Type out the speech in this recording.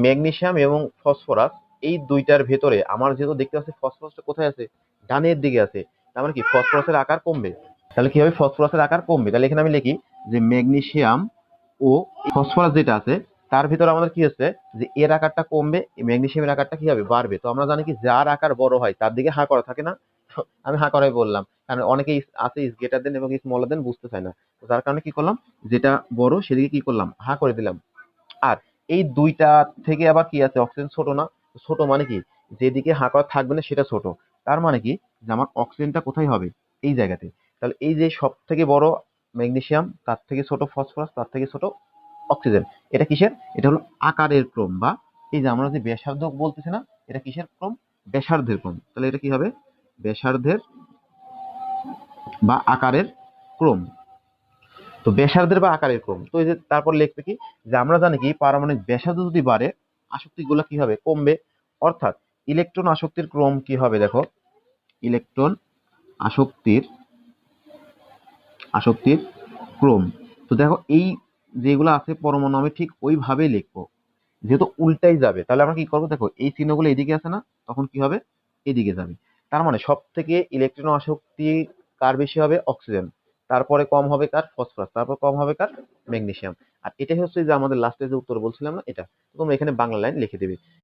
Magnesium এবং phosphorus এই দুইটার ভেতরে আমার যেহেতু দেখতে পাচ্ছি ফসফরাসটা কোথায় আছে, ডানের দিকে আছে, তার মানে কি ফসফরাসের আকার কমবে। তাহলে কি হবে, ফসফরাসের আকার কমবে। তাহলে এখানে আমি লিখি যে ম্যাগনেসিয়াম ও ফসফরাস যেটা আছে তার ভিতরে আমাদের কি হচ্ছে যে এর আকারটা কমবে, ম্যাগনেসিয়ামের আকারটা কি হবে, বাড়বে। তো আমরা জানি কি যার আকার বড় হয় তার দিকে হা করা থাকে না। আমি হা করাই বললাম, কারণ অনেকেই আছে ইজ গ্রেটার দেন এবং স্মলার দেন বুঝতে চায় না। তো যার কারণে কি করলাম, যেটা বড় সেদিকে কি করলাম, হা করে দিলাম। আর এই দুইটা থেকে আবার কি আছে, অক্সিজেন ছোট না? ছোট মানে কি, যেদিকে হা করা থাকবে না সেটা ছোট। তার মানে কি যে আমার অক্সিজেনটা কোথায় হবে, এই জায়গাতে। তাহলে এই যে সব থেকে বড় ম্যাগনেসিয়াম, তার থেকে ছোট ফসফরাস, তার থেকে ছোট অক্সিজেন, এটা কিসের, এটা হলো আকারের ক্রম। বা এই যে আমরা যে ব্যাসার্ধ বলতেছি না, এটা কিসের ক্রম, ব্যাসার্ধের ক্রম। তাহলে এটা কি হবে, ব্যাসার্ধের বা আকারের ক্রম। তো ব্যাসার্ধের বা আকারের ক্রম। তো এই যে তারপর লিখবে কি, যে আমরা জানি কি পারমাণবিক ব্যাসার্ধ যদি বাড়ে আসক্তি গুলো কি হবে, কমবে। অর্থাৎ ইলেকট্রন আসক্তির ক্রম কি হবে, দেখো ইলেকট্রন আসক্তির আসক্তির ক্রম। তো দেখো এই যেগুলো আছে পরমাণু আমি ঠিক ওইভাবেই লিখবো, যেহেতু উল্টাই যাবে। তাহলে আমরা কি করবো, দেখো এই চিহ্নগুলো এদিকে আছে না, তখন কি হবে, এদিকে যাবে। তার মানে সব থেকে ইলেকট্রন আসক্তি কার বেশি হবে, অক্সিজেন। তারপরে কম হবে কার, ফসফরাস। তারপর কম হবে কার, ম্যাগনেসিয়াম। আর এটাই হচ্ছে যে আমাদের লাস্টে যে উত্তর বলছিলাম না, এটা। তো তোমরা এখানে বাংলা লাইন লিখে দিবে।